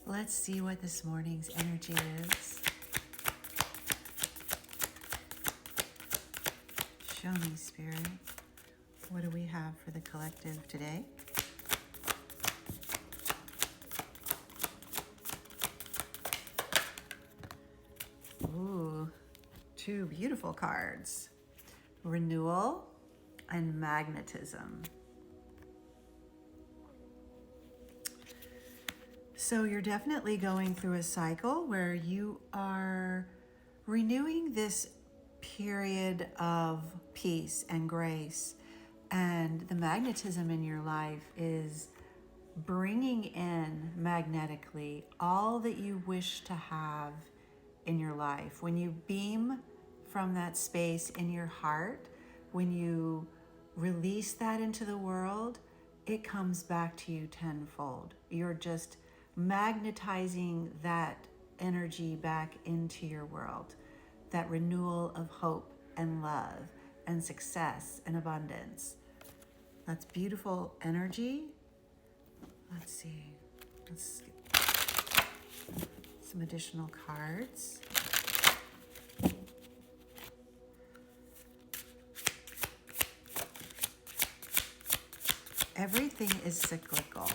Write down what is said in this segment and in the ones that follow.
Let's see what this morning's energy is. Show me, Spirit. What do we have for the collective today? Ooh, two beautiful cards. Renewal and magnetism. So you're definitely going through a cycle where you are renewing this period of peace and grace, and the magnetism in your life is bringing in magnetically all that you wish to have in your life. When you beam from that space in your heart, when you release that into the world, it comes back to you tenfold. You're just magnetizing that energy back into your world, that renewal of hope and love and success and abundance. That's beautiful energy. Let's see. Let's get some additional cards. Everything is cyclical.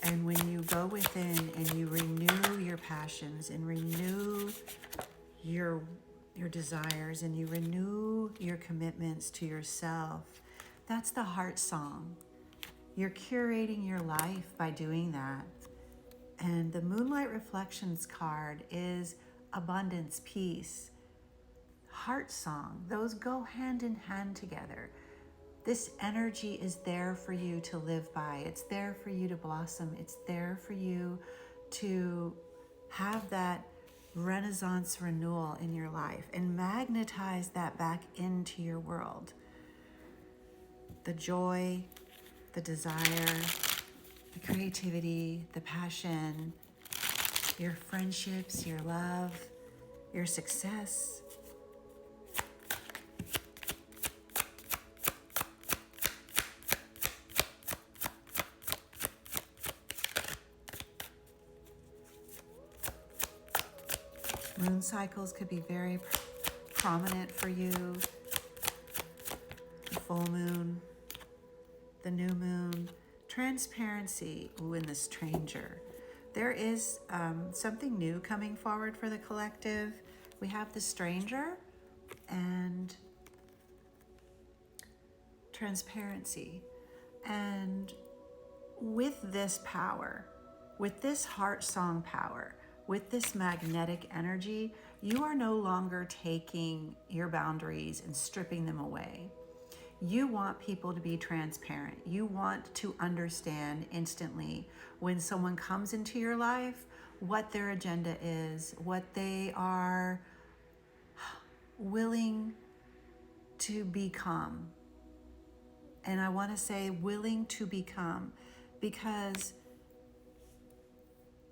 And when you go within and you renew your passions and renew your desires and you renew your commitments to yourself, that's the heart song. You're curating your life by doing that. And the Moonlight Reflections card is abundance, peace, heart song. Those go hand in hand together. This energy is there for you to live by. It's there for you to blossom. It's there for you to have that renaissance renewal in your life and magnetize that back into your world. The joy, the desire, the creativity, the passion, your friendships, your love, your success. Moon cycles could be very prominent for you. The full moon, the new moon, transparency. Ooh, and the stranger. There is something new coming forward for the collective. We have the stranger and transparency. And with this power, with this heart song power, with this magnetic energy, you are no longer taking your boundaries and stripping them away. You want people to be transparent. You want to understand instantly when someone comes into your life what their agenda is, what they are willing to become. And I want to say willing to become, because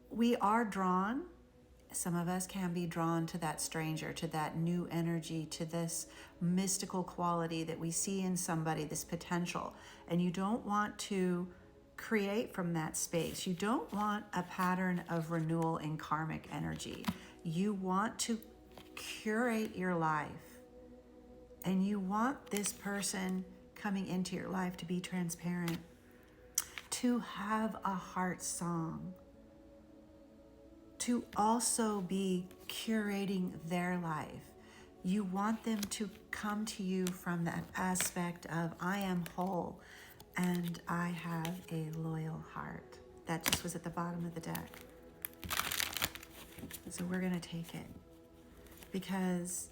we are drawn, some of us can be drawn to that stranger, to that new energy, to this mystical quality that we see in somebody, this potential. And you don't want to create from that space. You don't want a pattern of renewal in karmic energy. You want to curate your life. And you want this person coming into your life to be transparent, to have a heart song, to also be curating their life. You want them to come to you from that aspect of, I am whole and I have a loyal heart. That just was at the bottom of the deck. So we're going to take it, because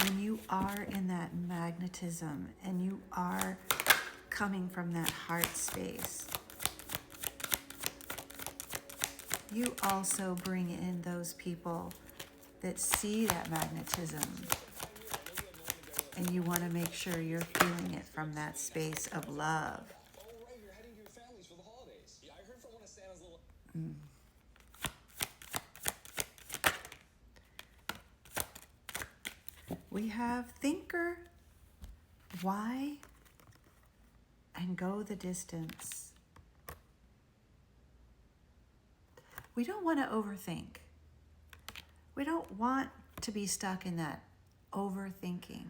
when you are in that magnetism and you are coming from that heart space, you also bring in those people that see that magnetism, and you want to make sure you're feeling it from that space of love. We have thinker, why, and go the distance. We don't want to overthink. We don't want to be stuck in that overthinking.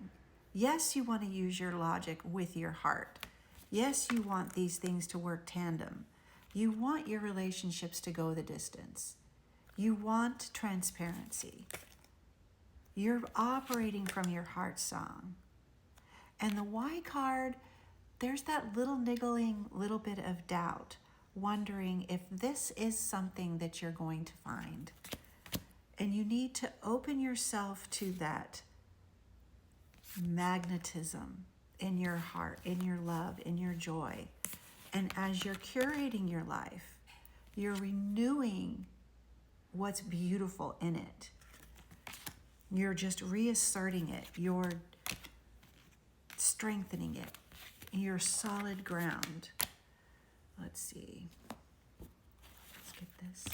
Yes, you want to use your logic with your heart. Yes, you want these things to work tandem. You want your relationships to go the distance. You want transparency. You're operating from your heart song. And the why card, there's that little niggling little bit of doubt, wondering if this is something that you're going to find. And you need to open yourself to that magnetism in your heart, in your love, in your joy. And as you're curating your life, you're renewing what's beautiful in it. You're just reasserting it. You're strengthening it. You're solid ground. Let's see. Let's get this.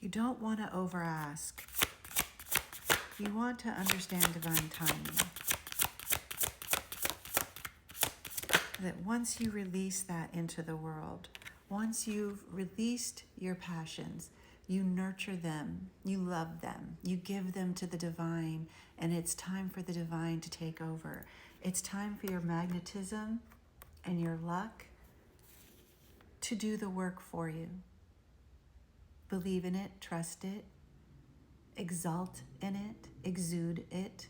You don't want to over ask. You want to understand divine timing. That once you release that into the world, once you've released your passions, you nurture them, you love them, you give them to the divine, and it's time for the divine to take over. It's time for your magnetism and your luck to do the work for you. Believe in it, trust it, exalt in it, exude it,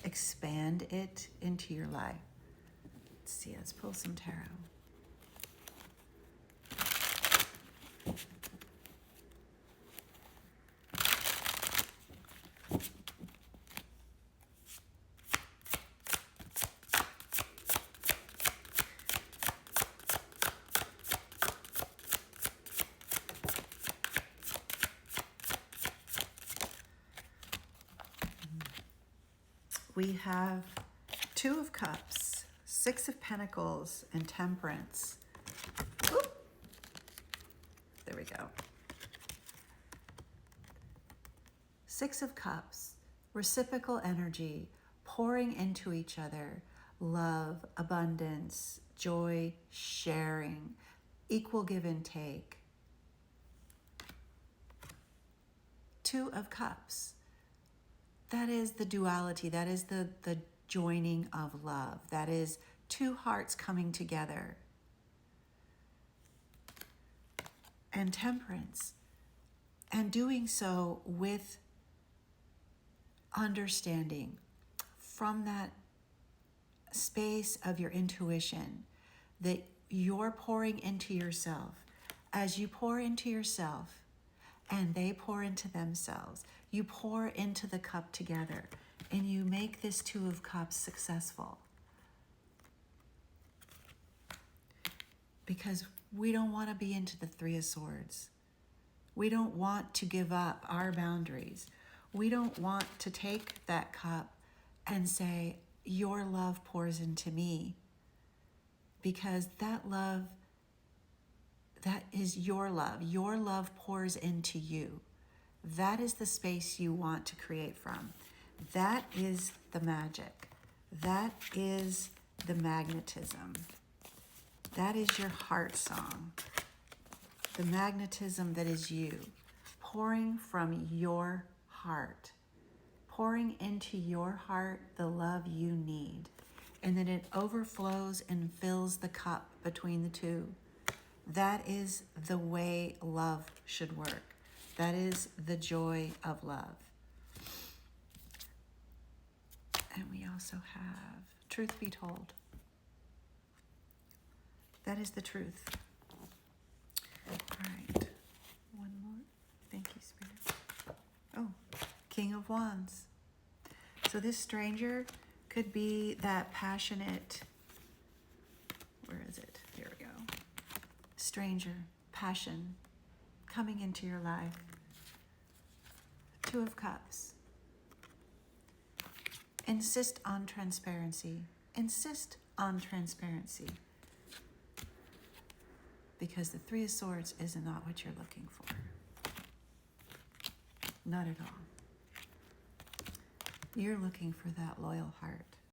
expand it into your life. Let's see, let's pull some tarot. We have Two of Cups, Six of Pentacles, and Temperance. Oop. There we go. Six of Cups, reciprocal energy, pouring into each other, love, abundance, joy, sharing, equal give and take. Two of Cups. That is the duality. That is the joining of love. That is two hearts coming together. And Temperance. And doing so with understanding from that space of your intuition that you're pouring into yourself. As you pour into yourself and they pour into themselves, you pour into the cup together and you make this Two of Cups successful. Because we don't want to be into the Three of Swords. We don't want to give up our boundaries. We don't want to take that cup and say, your love pours into me. Because that love, that is your love. Your love pours into you. That is the space you want to create from. That is the magic. That is the magnetism. That is your heart song. The magnetism that is you, pouring from your heart, pouring into your heart the love you need. And then it overflows and fills the cup between the two. That is the way love should work. That is the joy of love. And we also have truth be told. That is the truth. All right. One more. Thank you, Spirit. Oh, King of Wands. So this stranger could be that passionate, where is it? Here we go. Stranger, passion, coming into your life. Two of Cups. Insist on transparency. Insist on transparency. Because the Three of Swords is not what you're looking for. Not at all. You're looking for that loyal heart.